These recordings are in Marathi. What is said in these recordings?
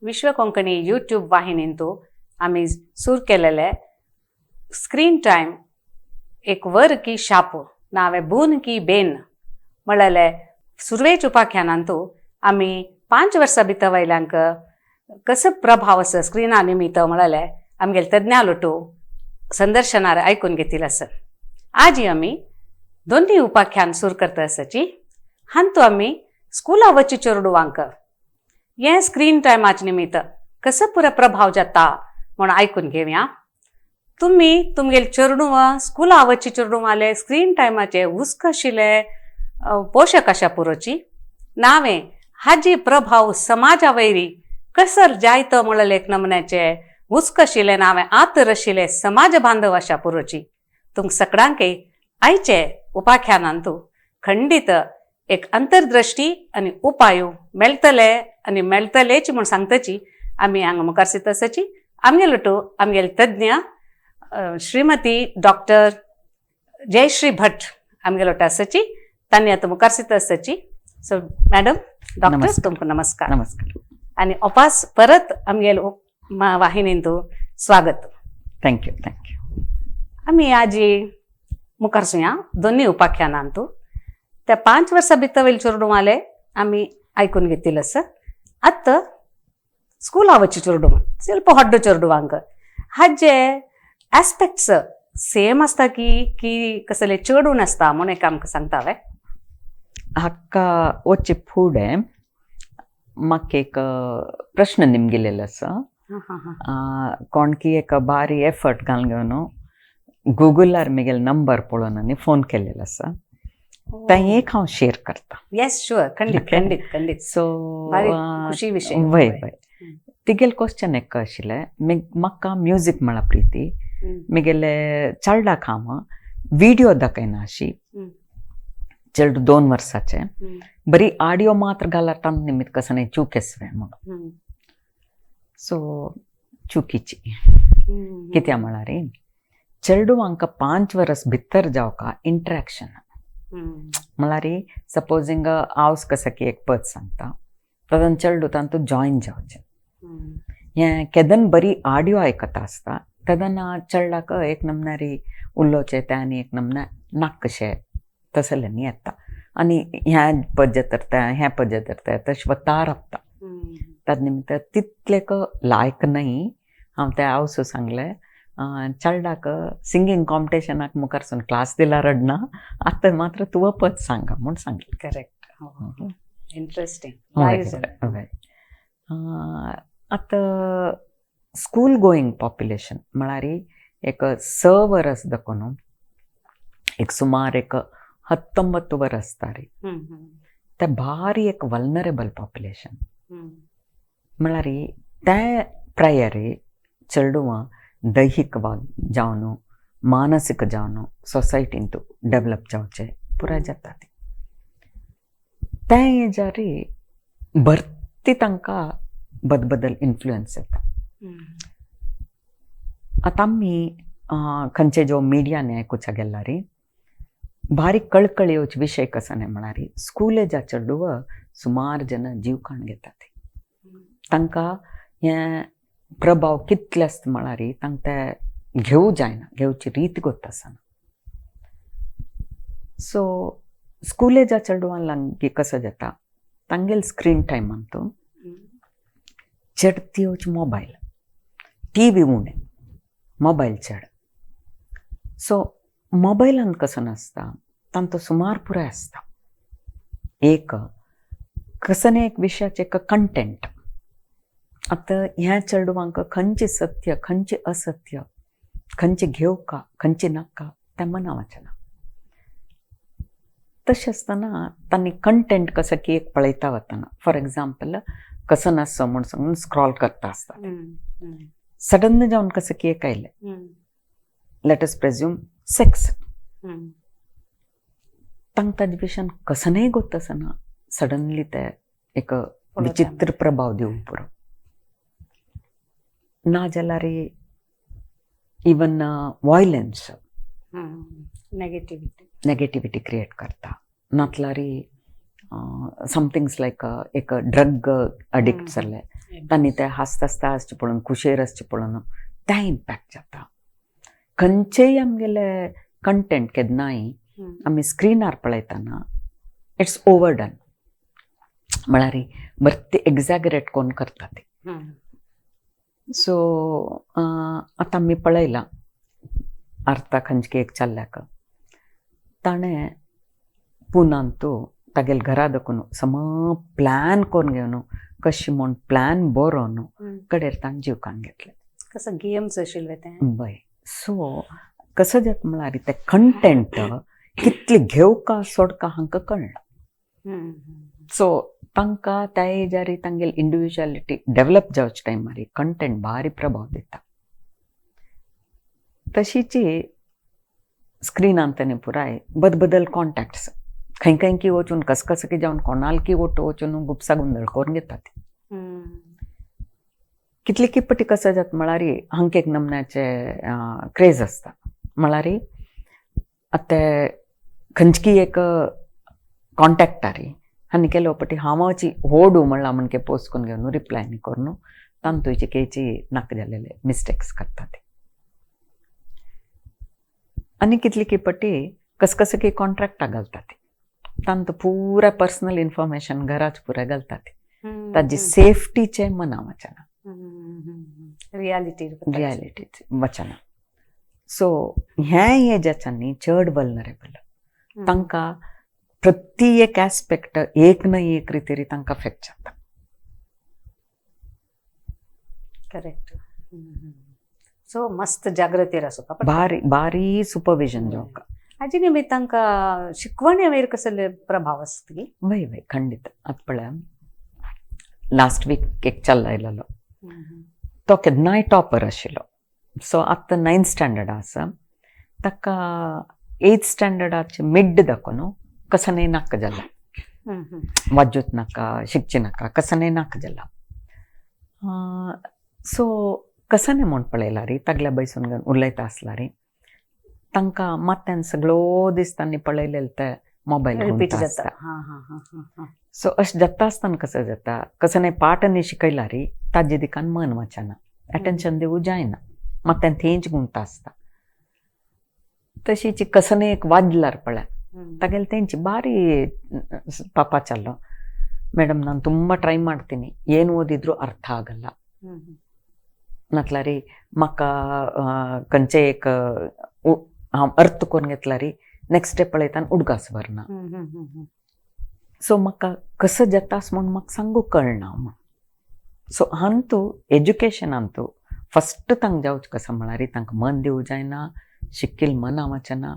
विश्व कोंकणी यूट्यूब वाहिनींतू आम्ही सुरू केलेले स्क्रीन टाइम एक वर की शाप नावे बून की बेन म्हणलेले सुरवेच उपाख्यानांतू आम्ही 5 वर्सां भितर वयल्यांक कसं प्रभाव आसा स्क्रिना निमित्त म्हणलेले आमगेले तज्ञ लोटू संदर्शनार ऐकून घेतील असं. आज आम्ही दोन्ही उपाख्यान सुरू करता आसाची हांतू आम्ही स्कूला वच्ची चेडवांक हे स्क्रीन टायमाच्या निमित्त कसं पुरो प्रभाव जाता म्हणून ऐकून घेवया. तुम्ही तुमगेले चेडूं स्कूला वच्ची चेडवाले स्क्रीन टायमाचे हुस्क आशिल्ले पोषक अशा पुरोची नावे हाजी प्रभाव समाजा वैरी कसर जायतो म्हणलेले एक नमुन्याचे हुस्क आशिल्ले नावे आतर आशिल्ले समाज बांधव अशा पुरोची तुमक सगळ्यांक आयचे उपाख्यानांतू खंडित एक अंतर्दृष्टी आणि उपाय मेळटले आणि मेळटलेच म्हणून सांगताची आम्ही हांगा मुखार सित आसाची. आमगे लोटू आमगेले तज्ञ श्रीमती डॉक्टर जयश्री भट आमगे लोट आसाची तांणी आता मुखार सित आसाची. सो मॅडम डॉक्टर तुमकां नमस्कार. नमस्कार आणि अपास परत आमगेले वाहिनींतू स्वागत. Thank you thank you. आम्ही आज मुखार सुया दोन्ही उपाख्यानांतू त्या 5 वर्सां भितर वयले चेडवाले आम्ही ऐकून घेतील असं. आत्ता स्कूला वच्ची चेडवां ಸ್ವಲ್ಪ ಹೊಡ್ಡ चेडवांक हाजे एस्पेक्ट्स सेम आसता की कसले चेडून आसता म्हणून एक आमकां सांगतावे. हाका वच्चे फुडें म्हाका एक प्रश्न निमगेलेलो आसा. कोणकी एक बारी एफर्ट घालून घेवन गुगलार म्हगेलो नंबर पळोवन आनी फोन केलेलो आसा. तें एक हांव शेअर करता. येस शुअर खंडीत खंडीत खंडीत. सो खुशी विषय. वय वय तिगेल क्वेश्चन एक आशिल्लें म्हाका म्युजीक म्हणल्यार प्रिती म्हगेले चलडाक हांव विडियो दाखयना अशी चेडूं 2 वर्साचे बरी ऑडियो मात्र घालता निमित्त कसं चुकेसवे म्हणून. सो चुकीची कित्या म्हळ्यार चेडूं हांकां 5 वर्स भितर जावका इंटरेक्शन म्हळ्यार सपोजींग हांव कसं की एक पद सांगता तदन चेडूं तातूंत जॉयन जावचें. हें केदन बरी ऑडियो आयकता आसता तदन चेडलाक एक नमनार उलोवचें तें आनी एक नमना नाक कशें तसलें न्ही येता आनी ह्या पद्दत हें पद्दत तशें वता रावता. ताजे निमित्त तितलेक लायक न्हय. हांव तें हांवसू सांगलें चेडलाक सिंगींग कॉम्पिटिशनाक मुखारसून क्लास दिला रडना आतां मात्र तुवें पद सांगा म्हूण सांगलें. करेक्ट. इंटरेस्टिंग. आतां स्कूल गोईंग पॉप्युलेशन म्हळ्यार एक 6 वर्स दाखोवन एक सुमार एक 19 वर्स आसता तें भारी एक वल्नरेबल पॉप्युलेशन. म्हळ्यार तें प्रायर चेडवां दैहिक जावन मानसीक जावन सोसायटींत डेवलप जावचें पुराय जाता. तें हेज्यार भरती तांकां बदबदल इन्फ्लुएन्स येता. आतां आमी खंयचे जो मिडियान आयकुचा गेल्यार भारी कळकळीवचे विशय कसं म्हळ्यार स्कूलेजा चेडूं सुमार जन जीव काण घेतात. तांकां हें प्रभाव कितले आसता म्हळ्यार तांकां तें घेवूं जायना घेवची रीत गोत आसना. सो स्कूलेजा चेडवांक कसं जाता तांगेल स्क्रीन टायमांतू चेड येवचे मोबायल टीव्ही उणें मोबायल चेड. सो मोबायलान कसो नासता तांचो सुमार पुराय आसता एक कसं एक विशयाचे एक कंटेंट. आतां ह्या चेडवांक खंयचे सत्य खंयचे असत्य खंयचे घेवका खंयचे नाका तें मना वचना. तशें आसतना तांणी कंटेंट कसं की एक पळयता वतना फॉर एग्जाम्पल कसं नासो म्हूण सांगून स्क्रॉल करता आसता सडन जावन कसं की एक आयलें लेट अस प्रेज्यूम सेक्स. तांकां ताजे विशयान कसनय गोत आसना सडनली ते एक विचित्र प्रभाव दिवंक पुरो ना जाल्यार इवन वॉयलन्स नेगेटिविटी क्रिएट करता. नातल्यार समथिंग्स लायक एक ड्रग अडिक्ट जाल्ले तांणी ते हांसता आसता आसचे पळोवन खुशेर आसचे पळोवन तें इम्पॅक्ट जाता. खंयचेय आमगेले कंटेंट केन्नाय आमी स्क्रिनार पळयतना इट्स ओवर डन, म्हळ्यार बरें एक्झॅगरेट कोन्न करता ती. सो आतां आमी पळयलां आर्ता खंयचेक चल्ल्याक ताणें पुनांतू तागेले घरा देखून सम प्लॅन करून घेवन कशी म्हूण प्लॅन बरोवन कडेर ताणें जिवकान घेतले. कसं गेम्स आशिल्ले ते. बय सो कसं जाता म्हळ्यार ते कंटेंट कितले घेवका सोडका हांकां कळना. सो तांकां त्या एजार तांगेली इंडिविज्युअलिटी डेव्हलप जावचे टायमार कंटेंट भारी प्रभाव दिता. तशीच स्क्रिनान ताणें पुराय बदबदल कॉन्टॅक्ट्स खंय खंय की वचून कसकसकी जावन कोणाल की वचून गुपसा गुंदळ करून घेतात. कितले की पटी कसं जाता म्हळ्यार हांकां एक नमन्याचे क्रेज आसता. म्हळ्यार आतां खंयची एक कॉन्टॅक्टारी आनी केलो पटी हांव वची होडू म्हणला म्हणके पोस्ट करून घेवन रिप्लाय न्ही करून तांतूयचे केची नाका जालेले मिस्टेक्स करतात. आनी कितली की पटी कसकसकी कॉन्ट्रॅक्टां घालतात. तांत पुरा पर्सनल इन्फॉर्मेशन घराच पुराय घालतात. ताजी सेफ्टीचे मना वचना, रियालिटी वचना. सो ह्या एजाच्यांनी चड वल्नरेबल. तांकां प्रति एक एस्पेक्ट एक ना एक रितीरी तांकां अफेक्ट जाता. करेक्ट. सो मस्त जागृतीर आसोवपा भारी भारी सुपरविजन जावका. हाजे निमित्त तांकां शिकवणे वयर कसले प्रभाव आसतली. वय वय खंडीत. आतां पळय लास्ट वीक एक चल्ला आयलो तो केन्नाय टॉपर आशिल्लो. सो आतां 9th स्टँडर्ड आसा. ताका 8th स्टँडर्डाचे मिड दाखोवन कसनय नाका जाला. वाजूच नाका, शिकची नाका, कसनय नाका जाला. सो कसनय म्हूण पळयला रे तागल्या बैसून घेवन उलयता आसला रे तांकां मात्यान सगळो दीस तांणी पळयलेले ते मोबायल रिपीट घुमता जाता. आसता. सो अशें जाता आसतना कसं जाता कसनय पाठ न्ही शिकयला रे ताजे दिकान मन वचना, एटेन्शन दिवूं जायना, मात्यान थेंच गुंता आसता. तशीच कसनय एक वाजल्यार पळय तागेले तेंची बारी ಪಾಪ ಚಲ್ಲೋ ಮೇಡಮ್ ನಾನು ತುಂಬ ಟ್ರೈ ಮಾಡ್ತೀನಿ ಏನು ಓದಿದ್ರು ಅರ್ಥ ಆಗಲ್ಲ ನತ್ಲಾರಿ ಮಕ್ಕ ಕಂಚೆ एक अर्थ करून घेतला री नेक्स्ट डे पळयताना उडगास भरना. सो म्हाका कसं जातास म्हूण म्हाका सांगू कळना म्हूण. सो हांतू एज्युकेशनांतू फस्ट तांकां जावचें कसं म्हळ्यार तांकां मन दिवूं जायना, शिकिल्ल मना वचना,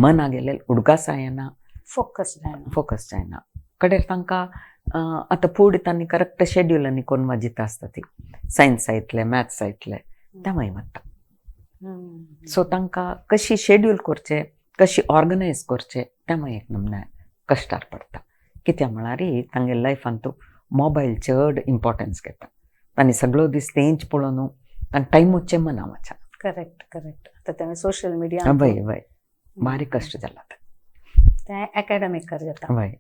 मना गेलेले उडगास येना, फोकस जायना. कडेर तांकां आतां फूड तांणी करेक्ट शेड्युलांनी करून वाजिता आसता ती सायन्स जायतले मॅथ्स जायतले तेंवूय वता. सो तांकां कशी शेड्यूल करचें कशी ऑर्गनायज करचें तेंवूय एक नमने कश्टार पडटा. कित्याक म्हळ्यार तांगे लायफान तूं मोबायल चड इम्पॉर्टन्स घेता. तांणी सगळो दीस तेंच पळोवन तांकां टायमूचें मना वचना. करेक्ट. आतां तें सोशल मिडिया वय वय भारी कश्ट जाला तें एकाडेमीक जाता. वय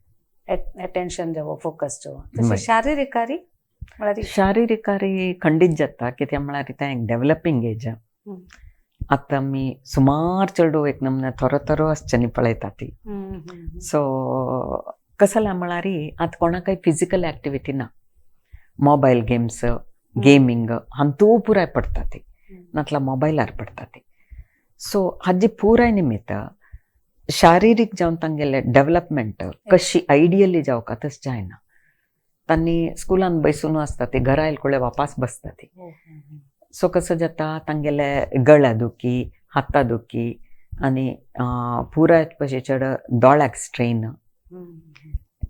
एटेन्शन जावो फोकस जावो. तशें शारिरीकारी म्हळ्यार शारिरीकारी खंडीत जाता. कित्याक म्हळ्यार तें एक डेव्हलपिंग एज. आतां आमी सुमार चेडूं एक नमने थोरो आसचे न्ही पळयता ती. सो कसं जालां म्हळ्यार आतां कोणाकय फिजिकल एक्टिविटी ना. मोबायल गेम्स गेमींग हांतू पुराय पडटा ती नातला मोबायलार पडटा ती. सो हाजी पुराय निमित्त शारिरीक जावन तांगेले डेव्हलपमेंट कशी आयडियली जावका तस जायना. तांणी स्कुलान बसून आसता ती घरा आयले कुळे वापस बसता ती. सो कसं जाता तांगेले गळ्या दुखी, हाता दुखी आनी पुराय भशेन चड दोळ्याक स्ट्रेन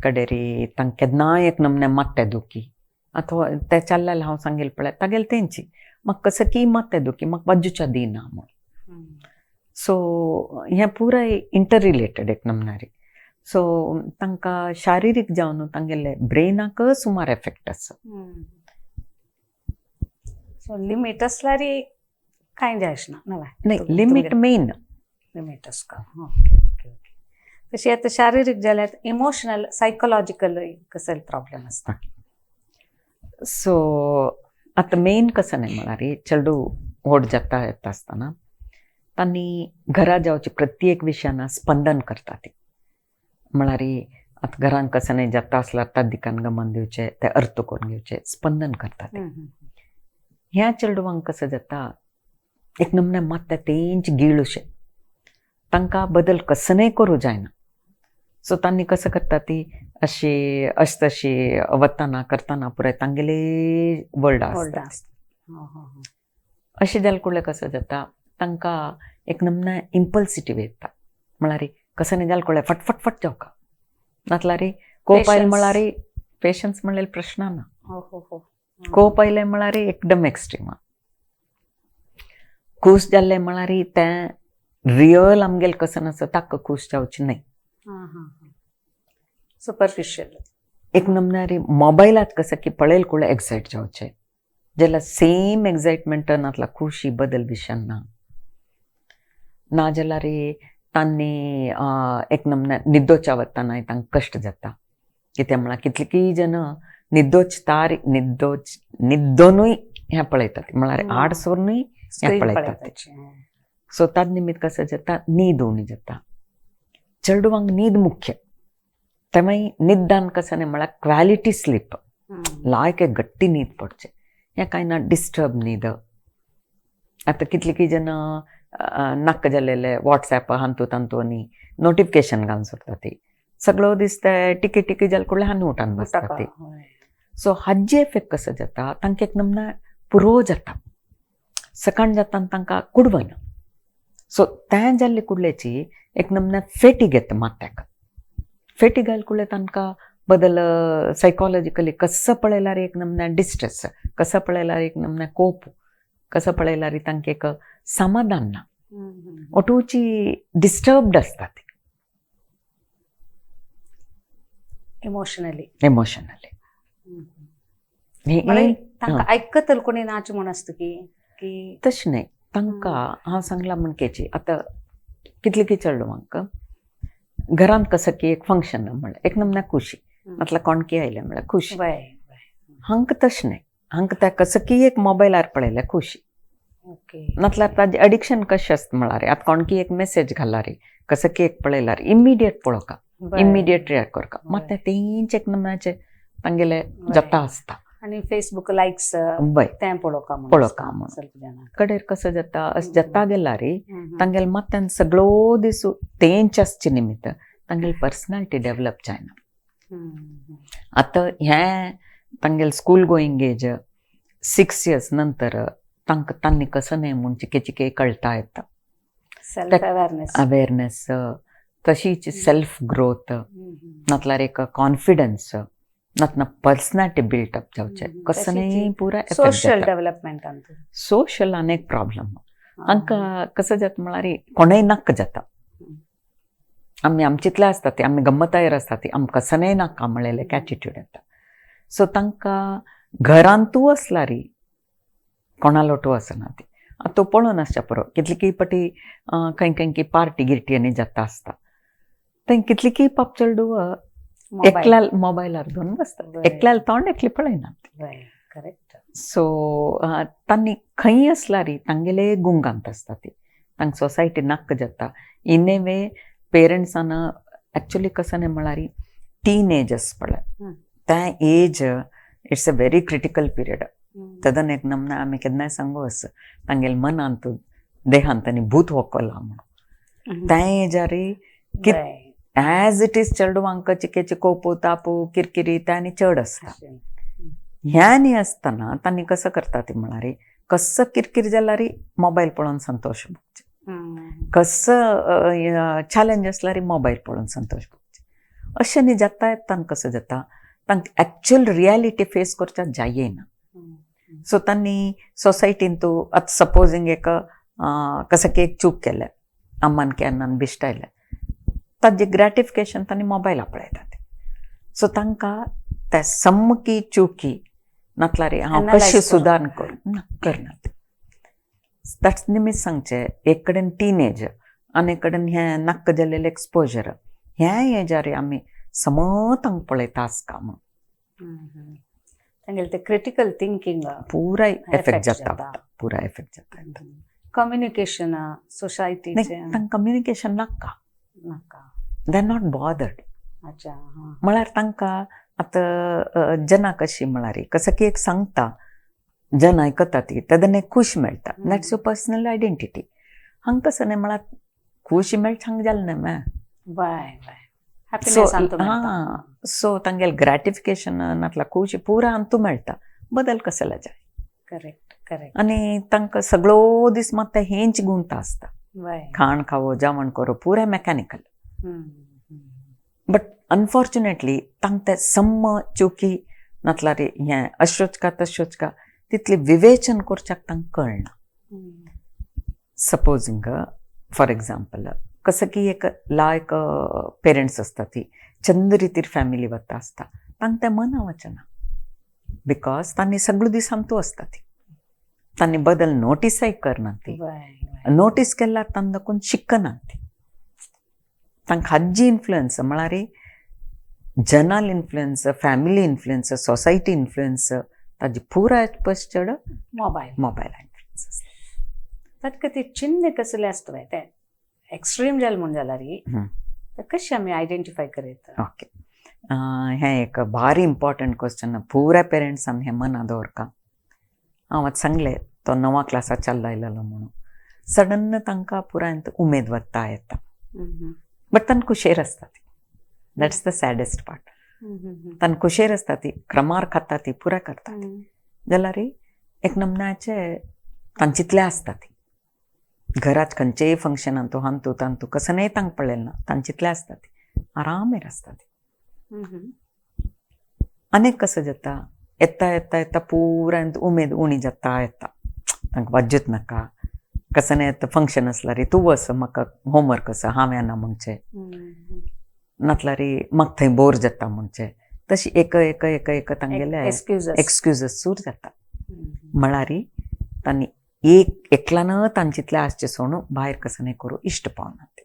कडेरी तांकां केन्नाय एक नमने मात्ते दुखी अथवा ते चल्लेले हांव सांगेल पळय तागेले तेंची म्हाका कसं की मात्ते दुखी म्हाका वाजूच्या दिना म्हूण. सो हें पुराय इंटर रिलेटेड एक नमनारी. सो तांकां शारिरीक जावन तांगेले ब्रेनाक सुमार एफेक्ट आसा. सो लिमीट आसल्यार कांय जाय आसना न्हय लिमीट मेन लिमीट आसता. ओके. तशी आतां शारिरीक जाल्यार इमोशनल सायकोलॉजिकल कसले प्रॉब्लेम आसता. सो आता मेन कसं नाही म्हणा रे चेडू व्हड जाता येता आसतना तांणी घरा जावचे प्रत्येक विशयाना स्पंदन करता ती म्हळ्यार आतां घरान कसं नाही जाता आसल्यार तांतिकान गमन दिवचे ते अर्थ करून घेवचे स्पंदन करता ते ह्या चेडवांक कसं जाता एक नमने मात तेंच गीळ अशें तांकां बदल कसं नाही करूं जायना सो तांणी कसं करता ती अशी तशी वतना करतना पुराय तांगेले वर्ल्ड आसता अशें जालें कडलें कसं जाता तांकां एक नमने इम्पल्सिटीव येता म्हळ्यार कसं नाही जालें कडलें फटफट फट जावका नातल्यार कोप आयलें म्हळ्यार पेशन्स म्हणलें प्रश्न ना कोप आयलें म्हळ्यार एकदम एक्स्ट्रीमा खूश जाल्लें म्हळ्यार तें रियल आमगेलें कसं नासता ताका खूश जावचें न्हय सुपरफिशियल एक नमनारी मोबायलात कसं की पळयल कडलें एक्सायट जावचें जाल्यार सेम एक्सायटमेंट नातला खुशी बदल विशयान ना जाल्यार तांणी एक नमने न्हिदोच्या वताना तांकां कश्ट जाता कित्याक म्हळ्यार कितलींय जन न्हिदोनूय हें पळयतात म्हळ्यार आड सोरूनय हें पळयतात सो ताज निमित्त कसं जाता न्हीद उणी जाता चेडवांक न्हीद मुख्य तेव्हाय निदान कसं नाही म्हळ्यार क्वालिटी स्लीप लायक एक गट्टी न्हीद पडचें हें कांय ना डिस्टर्ब न्हीद आतां कितलीं जन नाका जाल्लेले वॉट्सॅप हांतू तांतू न्ही नोटिफिकेशन घालून सोडटा ती सगळो दीस ते टिकी जाले कडलें हांनी उठान बसता ती सो हाजे इफेक्ट कसो जाता तांकां एक नमना पुरो जाता सकाळ जाता तांकां कुडवना सो तें जाल्ले कुडलेची एक नमना फेटीग येता माथ्याक फेटीग आयले कडलें तांकां बदल सायकोलॉजिकली कसं पळयल्यार एक नमना डिस्ट्रेस कसं पळयल्यार एक नमना कोप कसं पळयल्यार तांकां एक समाधान ना ओटूची डिस्टर्ब्ड आसता ती इमोशनली तांकां आयकतल कोणी नाच म्हण आसता की तशें न्हय तांकां हांव सांगलां म्हणकेची आतां कितली चेडवांक घरांत कसं की एक फंक्शन म्हणल्यार एक नमना खुशी म्हटल्यार कोणकी आयले म्हळ्यार खुशी हांकां तशें न्हय हांकां त्या कसं की एक मोबायलार पळयल्यार खुशी नातल्यार ताजें एडिक्शन कशें आसता म्हळ्यार आतां कोणकी एक मेसेज घाला रे कसं की एक पळयल्यार इमिडिएट पळोवका इमिडिएट रिएक्ट करता मात तेंच एक नमनाचें तांगेलें जाता आसता आनी फेसबुक लायक्स तें पळोवका म्हणून कडेर कसं जाता अशें जाता गेल्यार तांगेले मात्यान सगळो दीस तेंच आसचे निमित्त तांगेली पर्सनॅलिटी डेवलप जायना आतां हें तांगेले स्कूल गोईंग एज 6 years नंतर तांणी कसं न्हय म्हूण चिके कळटा येता अवेरनेस तशीच सेल्फ ग्रोथ नातल्यार एक कॉन्फिडन्स नातना पर्सनॅलिटी बिल्टअप जावचें कसं न्हय पुरा सोशल डेवलपमेंट सोशल अनेक प्रॉब्लम हांकां कसं जाता म्हळ्यार कोणय नाका जाता आमी आमचितले आसता ती आमी गम्मतायेर आसता ती आमकां कसं न्हय नाका म्हणलेले एटिट्यूड येता सो तांकां घरांतू आसल्यार कोणालोटू आसना ती आतां तो पळोवन आसच्या पुरो कितलींय पाटी खंय पार्टी गिर्टी आनी जाता आसता थंय कितलींय पाप चेडू एकल्या मोबायलार घेवन बसता एकल्याल तोंड एकली पळयनात सो तांणी खंय आसल्यार तांगेले गुंगांत आसता ती तांकां सोसायटी नाका जाता इन ए वे पेरंट्सान एक्चुअली कसं न्हय म्हळ्यार टीन एज आसा पळय तें as it's a very critical period तदन एक नमना आमी केन्नाय सांगू आस तांगेले मनांत देहांत आनी भूत वोकोला म्हणून त्या एजार ॲज इट इज चेडवांक चिकेचे कोपू तापू किरकिरी ते आनी चड आसता ह्या न्ही आसतना तांणी कसं करता ती म्हळ्यार कसं किरकिर जाल्यार मोबायल पळोवन संतोश भोगचे कसं चॅलेंज आसल्यार मोबायल पळोवन संतोश भोगचे अशें न्ही जाता येतान कसं जाता तांकां एक्चुअल रियलिटी फेस करच्या जायना सो तांणी सोसायटीन तूं आतां सपोजींग एक कसं की एक चूक केलें अम्मान केन्नान बिश्टायलें ताजें ग्रॅटिफिकेशन तांणी मोबायला पळयतात सो तांकां ते सामकी चुकी नातल्यार हांव कशें सुदार करनात ताच निमित्त सांगचें एक कडेन टीनेज आनी एक कडेन हें नाका जाल्लेलें एक्सपोजर ह्या एजार आमी समतांक पळयता आसका म्हणून तांगेले क्रिटिकल थिंकिंग पुरा Effect एफेक्ट जाता जाता. होता पुरा एफेक्ट जाता कम्युनिकेशन सोसायटीचे तांकां कम्युनिकेशन नाका नाका. दे आर नॉट बॉदर्ड अच्छा हां. म्हळ्यार तांकां आतां जना कशी म्हळ्यार कसं की एक सांगता जन आयकता ती तेदन एक खूश मेळटा दॅट्स युअर पर्सनल आयडेंटिटी हांगा कसं न्ही म्हळ्यार खुशी मेळटा हांगा जालें न्ही मॅ बाय बाय सो हॅपीनेस हां सो तांगेले ग्रॅटिफिकेशन नातला खुशी पुरा अंतू मेळटा बदल कसला जाय करेक्ट करेक्ट आनी तांकां सगळो दीस मात ते हेंच गुंता आसता बाय खाण खावो जेवण करो पुरे मेकॅनिकल बट अनफॉर्च्युनेटली तांकां ते सम्म चुकी नातला रे हें अशोचका तशोचका तितले विवेचन करच्याक तांकां कळना सपोजींग फॉर एग्जाम्पल कसं की एक लायक पेरेंट्स असता ती चंद रितीर फॅमिली वता आसता तांकां तें मना वचना बिकॉज तांणी सगळो दीस आमतू आसता ती तांणी बदल नोटीसय करना ती नोटीस केल्यार तांकां देखून शिकना ती तांकां हाजी इन्फ्लुएन्स म्हळ्यार general influence family influence society influence ताजी पुराय पयस चड मोबायल इन्फ्लुएन्स आसता ताका ते चिन्ह कसले आसता ते एक्स्ट्रीम जालें म्हण जाल्यार ते कशें आमी आयडेंटिफाय करयता. ओके हें एक भारी इम्पॉर्टंट क्वेश्चन पुऱ्या पेरेंट्सान हें मना दवरका हांव आतां सांगलें तो 9th क्लासाक चल्ला आयलेलो म्हणून सडन तांकां पुराय उमेद वता येता बट तांकां खुशेर आसता ती दॅट्स द सॅडेस्ट पार्ट तांकां खुशेर आसता ती क्रमार खाता ती पुराय करता ती जाल्यार एक नमनाचे तांचितले आसता ती घरात खंयचेय फंक्शनान तूं हांतू तांतू कसनय तांकां पळयलें ना तांचितले आसता ती आरामेर आसता ती आनीक कसो जाता येता येता येता पुराय उमेद उणी जाता येता तांकां वाजत नाका कसं येता फंक्शन आसल्यार तूं वस म्हाका होमवर्क आसा हांव येना म्हणचें नातल्यार म्हाका थंय बोर जाता म्हणचें तशी एक एक एक एक तांगेले एक्सक्युजीस सूर जाता म्हळ्यार तांणी एकल्यान तांचितले आसचे सोडून भायर कसनय करूं इश्ट पावना ते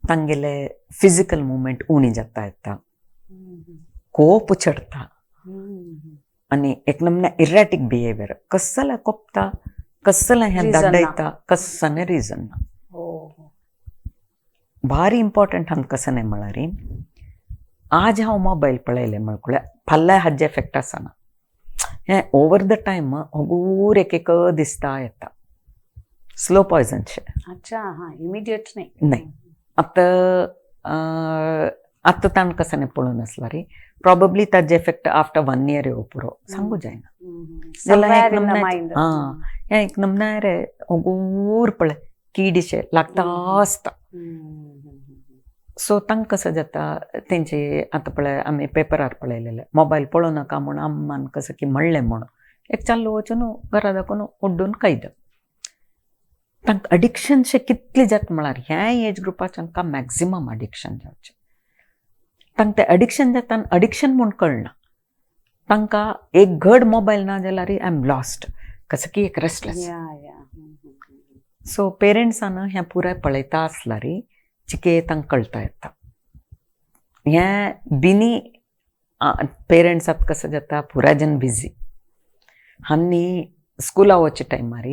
तांगेले फिजिकल मुवमेंट उणी जाता येता कोप चडता आनी एक नमने इरेटीक बिहेवियर कसले कोपता कसले हें दड्डयता कसने रिजन ना भारी इम्पॉर्टंट हांगा कसं नाही म्हळ्यार आज हांव मोबायल पळयलें म्हळ्यार फाल्यां हाजे एफेक्ट आसना हें ओवर द टायम होगूर एक दिसता येता स्लो पॉयजनशें. अच्छा हां इमिडिएट नाही आतां ताण कसं नाही पळोवन आसल्यार प्रॉबब्ली ताजे एफेक्ट आफ्टर 1 year येवं पुरो सांगू जायना जाल्यार हां हें एक नमनार होगूर पळय कीडशें लागता आसता सो तांकां कसो जाता तेंचे आतां पळय आमी पेपरार पळयलेले मोबायल पळोवं नाका म्हूण अम्मान कसं की म्हणलें म्हणून एक चालू वचून घरा दाखोवन उड्डून कैद तांकां अडिक्शनशें कितलें जाता म्हळ्यार ह्या एज ग्रुपाच्या तांकां मॅक्झिमम अडिक्शन जावचें तांकां तें अडिक्शन जाता आनी अडिक्शन म्हूण कळना तांकां एक घड मोबायल ना जाल्यार आय एम लॉस्ट कसं की एक रेस्टलेस सो पेरेंट्सान हें पुराय पळयता आसल्यार चिके तांकां कळटा येता हें बिनी पेरेंट्स आतां कसो जाता पुराय जन बिजी आनी स्कुला वचे टायमार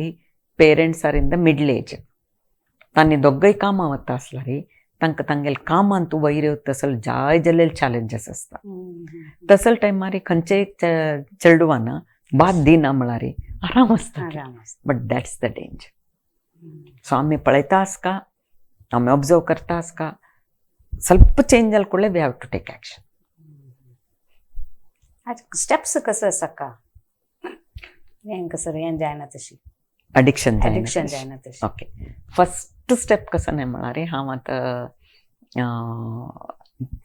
parents are in the middle age तांणी दोगय कामां वता आसल्यार तांकां तांगेले कामान तूं वयर तसल जाय जाल्ले चॅलेंजीस आसता तसल टायमार खंयचेय चेडवान बाद दिना म्हळ्यार आराम आसता but that's the danger so आमी पळयता आसका आमी ऑब्जर्व करता आसका ಸ್ವಲ್ಪ चेंज जाल ಕೂಡಲೇ we have to take action. Steps कसं आसका हें कसं हें जायना तशी अडिक्शन जायना तशी ओके फस्ट स्टेप कसं नाही म्हळ्यार हांव आतां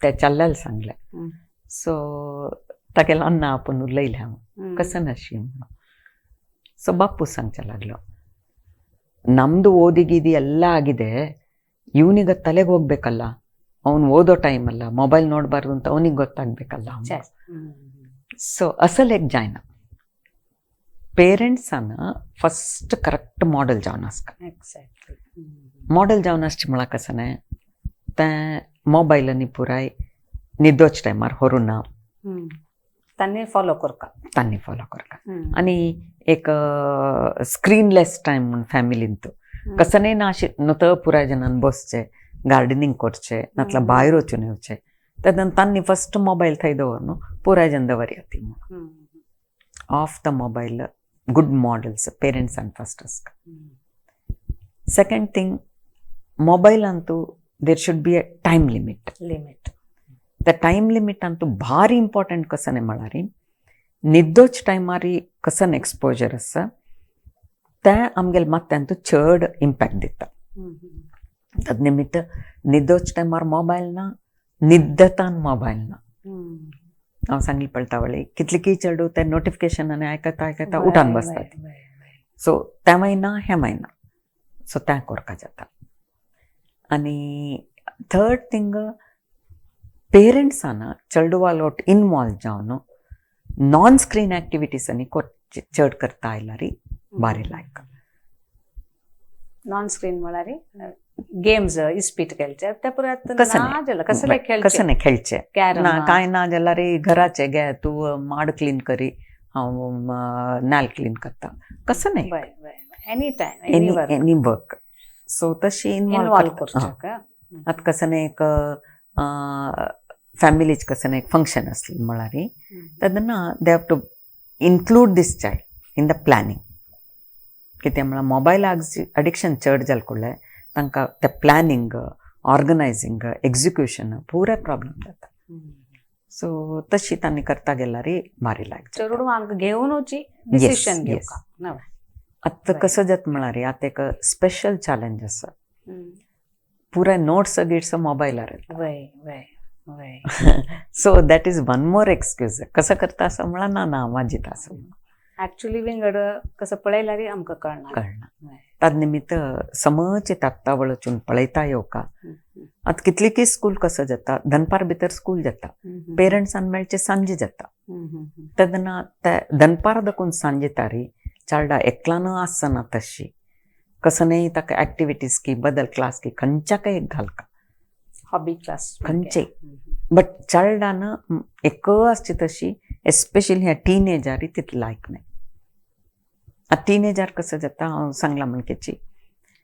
ते चल्ल्याल सांगलें सो तागेलें अन्न आपूण उलयलें हांव कसं नाशी म्हणून ಸೊ ಬಾಪು ಸಂಚ लागलो ನಮ್ಮದು ಓದಿ ಗೀದಿ ಎಲ್ಲ ಆಗಿದೆ ಇವನಿಗೆ ತಲೆಗೆ ಹೋಗ್ಬೇಕಲ್ಲ ಅವನು ಓದೋ ಟೈಮ್ ಅಲ್ಲ ಮೊಬೈಲ್ ನೋಡಬಾರ್ದು ಅಂತ ಅವನಿಗೆ ಗೊತ್ತಾಗಬೇಕಲ್ಲ ಸೊ ಅಸಲೇಗೆ ಜಾಯ್ನ पेरेंट्स फस्ट करेक्ट मॉडल जावन आसता मॉडल जावन आसचें म्हळ्यार कशें न्हय तें मोबायलांनी पुराय न्हिदोच टायमार व्हरूं ना तांणी फॉलो करता तांणी फॉलो करता आनी एक स्क्रीनलेस टायम म्हूण फॅमिलींत कसनय ना अशें नुत पुराय जनान बसचे गार्डनिंग करचे नातला भायर वचून येवचे तेन्ना तांणी फस्ट मोबायल थंय दवरन पुराय जन दवरया ती म्हणून of the mobile good models पेरेंट्सान फस्ट आसता सेकेंड थिंग मोबायलांतू there should be a time limit त्या टायम लिमिटांतू भारी इंपॉर्टंट कसं म्हळ्यार निद्दोच टायमार कसं एक्सपोजर आसा तें आमगेले माथ्यांतू चड इम्पॅक्ट दिता तद निमित्त निद्दोच टायमार मोबायल ना निद्दतान मोबायल ना हांव सांगली पळतावळी कितले की चेडू ते नोटिफिकेशनांनी आयकता उठान बसतात सो त्या महिना हे महिना सो त्या करपा जाता आनी थर्ड थिंग पेरेंट्सान चेडवालोट इनवॉल्व जावन नॉन स्क्रीन एक्टिविटीजांनी चड करता आयल्यार बारी लायक नॉन स्क्रीन म्हळ्यार गेम्स इस्पीट खेळचे ते पुराय कसं खेळचे ना कांय ना जाल्यार घराचे गे तूं माड क्लीन करी हांव नाल क्लीन करता कसं any time any work so तशी इनवॉल्व करता आतां कसं एक फॅमिलीच कसं एक फंक्शन आसलें म्हळ्यार तेन्ना they have to include this child in the planning कित्याक म्हळ्यार मोबायलाक एडिक्शन चड जालें कडलें तांकां तें प्लॅनिंग ऑर्गनायझींग एग्जिक्युशन पुराय प्रॉब्लेम जाता सो तशी तांणी करता गेल्यार बारी लायक चेडवांक घेवन वची डिसिशन घेवपाक आतां कसं जाता म्हळ्यार आतां एक स्पेशल चॅलेंज आसा पुराय नोट्स गिट्स मोबायलार so that is one more excuse कसं करता असं म्हळ्यार ना वाजीता असं ऍक्च्युली विंगड कसं पळयल्यार आमकां कळना ताद निमित्त समज तात्ता वळचून पळयता येवका आतां कितली की स्कूल कसं जाता दनपार भितर स्कूल जाता पेरंट्सान मेळचे सांजे जाता तेन्ना ते दनपार दाखून सांजे तारी चार्डा एकल्यान आसना तशी कसं नाही ताका एक्टिविटीज की बदल क्लास की खंयच्याक एक घालका हॉबी क्लास खंयचे बट चाइल्डान एक आसची तशी एस्पेशली ह्या टीनेजार तितली लायक नाही टीनेजार कसं जाता हांव सांगला म्हणकेची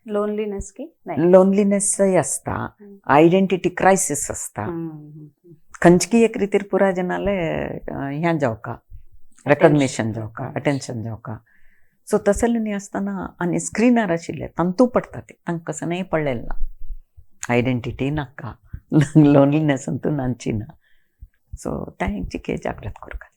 लोनलीनेस की लोनलीनेसय आसता आयडेंटिटी क्रायसीस आसता खंयची एक रितीर पुराय जनाले ह्या जावका रेकग्निशन जावका अटेन्शन जावका सो तसले न्ही आसतना आनी स्क्रीनार आशिल्ले तांतू पडटा ते तांकां कसं नाही पडलेलें ना आयडेंटिटी नाका लोनलीनेस अंतू नांची ना सो तांची के जागृत करता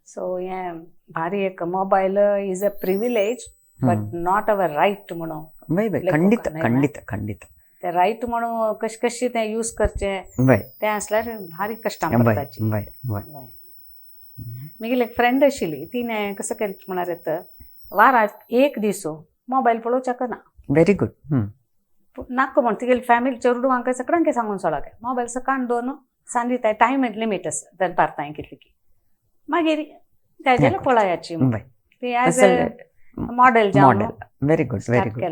सो हें भारी एक mobile is a privilege but not our right म्हणून खंडित खंडित खंडित ते रायट म्हणून कशी ते यूज करचे ते असल्यार भारी कश्टां पडटाची म्हगेली एक फ्रेंड आशिल्ली तिणें कसं केलें म्हळ्यार वाराक एक दीस मोबायल पळोवच्याक ना व्हेरी गुड नाका म्हण तुगेली फॅमिली चेडवांक सगळ्यांक सांगून सोडाक मोबायल सकाळ दोन सांजे टायम लिमीट आसा दनपार ताय कितली की मागीर ताजेर पळयाची model very good very good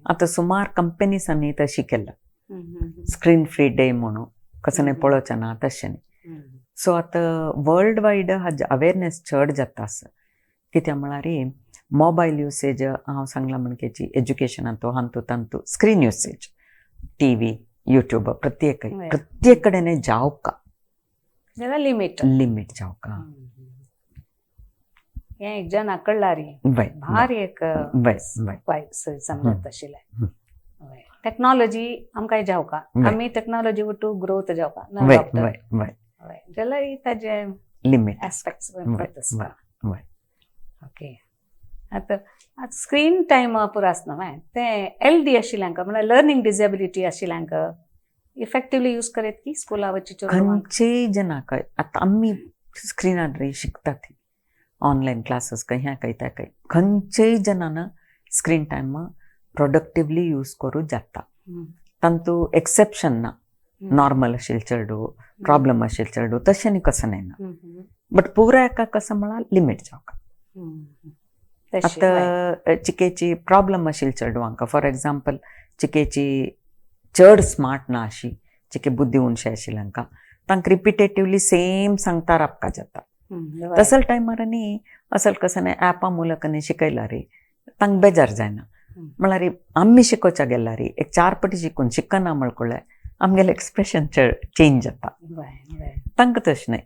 आतां सुमार कंपनीसांनी तशी केला स्क्रीन फ्री डे म्हणून कसं नाही पळोवचें ना तशें न्ही सो आतां वर्ल्ड वायड हाजे अवेरनेस चड जाता आसा कित्याक म्हळ्यार मोबायल युसेज हांव सांगला म्हणकेची एज्युकेशनांत हांतू तांतू स्क्रीन युसेज टीव्ही यूट्यूब प्रत्येक कडेन जावका जाल्यार लिमीट जावका हें एक जनाक कळ्ळारी भारी एक समजत आशिल्लें टेक्नॉलॉजी आमकां जावका आमी टेक्नॉलॉजी वटू ग्रोथ जावका जाल्यार ताजे लिमीट एस्पेक्ट्स ओके आतां स्क्रीन टायम पुरो आसना ते LD आशिल्ल्यांक म्हळ्यार लर्निंग डिसेबिलिटी आशिल्ल्यांक इफेक्टिवली यूज करेत की स्कुला वची खंयचेय जनाक आतां आमी स्क्रीनार शिकतात ऑनलायन क्लासीस ह्या त्या खंयचेय जनान स्क्रीन टायम प्रोडक्टिवली यूज करूं जाता तांतू एक्सेप्शन ना नॉर्मल आशिल्ले चेडू प्रॉब्लम आशिल्ले चेडू तशें न्ही कसं ना बट पुराय एका कसं म्हळ्यार लिमीट जावका आतां चिकेची प्रॉब्लम आशिल्ले चेडवांक फॉर एग्जाम्पल चिकेची चड स्मार्ट ना अशी चिके बुद्धी उणशी आशिल्ल्यांक तांकां रिपिटेटिवली सेम सांगता रावपा जाता. तसल टायमारांनी असल कसं ऍपा ಮೂಲಕನೇ शिकयल्यारी तांकां बेजार जायना. म्हळ्यार आमी शिकोवच्या गेल्यारी एक 4 फावटी शिकून शिकना म्हळ्यार आमगेलें एक्सप्रेशन चेंज जाता. तांकां तशें न्हय.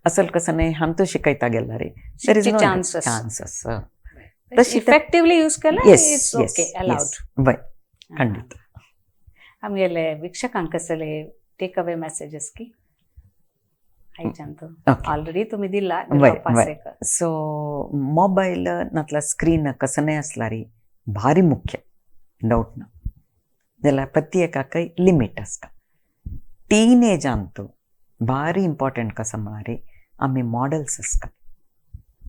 असल कसं हांतू शिकयता गेल्यारी देर इज नो चान्सेस. तशी इफेक्टिवली यूज केल्यार इट्स ओके अलाउड. वय खंडित. आमगेले विक्षकांक कसले टेक अवे मेसेजेस की आयच्यांत ऑलरेडी तुम्ही दिला. सो मोबाईल नातला स्क्रीन कसं असल्यारी भारी मुख्य डೌಟ್ ना जाल्यार प्रत्येकाकय लिमिट आसता. टीनेज ಅಂತೂ ಭಾರಿ ಇಂಪಾರ್ಟೆಂಟ್ ಕಸ ಮಾರಿ ಆಮೆ ಮಾಡೆಲ್ಸ್ ಅಸ್ಕ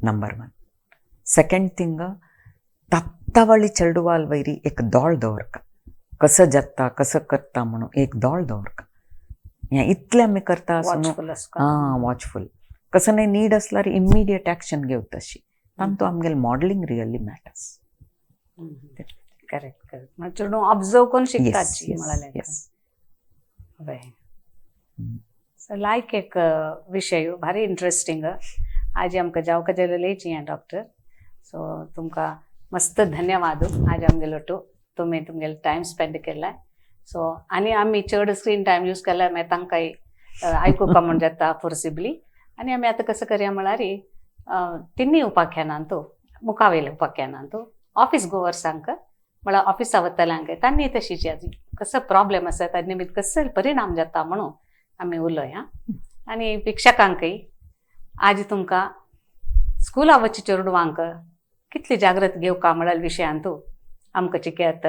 ನಂಬರ್ 1. ಸೆಕೆಂಡ್ थिंग तत्तावळी चलडवाल वैरी एक दोळ दवरका कसं जत्ता कसं करता म्हणून एक दोळ दवरका. हें इतलें आमी करता वॉचफुल कसं नाही नीड असल्यार इमिडिएट एक्शन घेवं तशी. तांतू आमगेलें modelling really matters. Correct correct. म्हणजे चेडूं ऑब्जर्व करून शिकताची म्हळ्यार. सो लायक एक विशय भारी इंटरेस्टिंग. आज आमकां जावका जाल्यार लेची हें डॉक्टर. सो तुमकां मस्त धन्यवाद. आज आमगेलो तुमी तुमगेलो टायम स्पेंड केला. सो आनी आमी चड स्क्रीन टायम यूज केल्यार मागीर तांकांय आयकूंक कमून जाता फोर्सिबली. आनी आमी आतां कसं करया म्हळ्यार तिन्नी उपाख्यानांतू मुखावेल्या उपाख्यानांतू ऑफिस गोवर्सांक म्हळ्यार ऑफिसा वतल्यांक तांणी तशीच कसं प्रॉब्लेम आसा ताजे निमित्त कसो परिणाम जाता म्हणून आमी उलोवया. आनी शिक्षकांकय आज तुमकां स्कुला वच्चे चेडवांक कितली जागृत घेवका म्हळ्यार विशयांतू आमकां चिकेत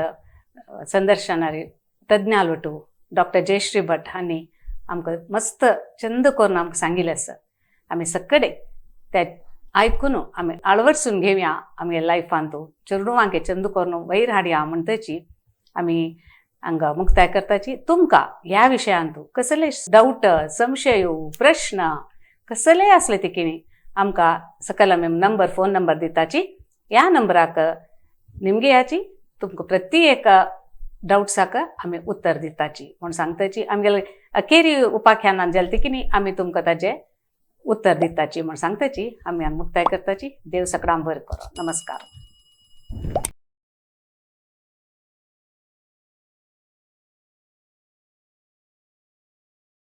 संदर्शनारी तज्ञालवटू डॉक्टर जयश्री भट हांणी आमकां मस्त चंद करून आमकां सांगिल्लें आसा. आमी सगळे ते आयकून आमी आळवडसून घेवया आमगे लायफांतू चेडवांक चंद करून वयर हाडया म्हणटची आमी हांगा मुक्ताय करताची. तुमकां ह्या विशयांतू कसले डाऊट संशय प्रश्न कसलेय असले ते कितें आमकां सकयल आमी फोन नंबर दिताची. ह्या नंबराक निमगे याची तुमकां प्रत्येक डाऊट्साक आमी उत्तर दिताची म्हूण सांगताची. आमगेले अखेरी उपाख्यानान जालें ते कितें आमी तुमकां ताजें उत्तर दिताची म्हूण सांगताची. आमी हांगा मुक्ताय करताची. देव सगळ्यांक बरें करो. नमस्कार.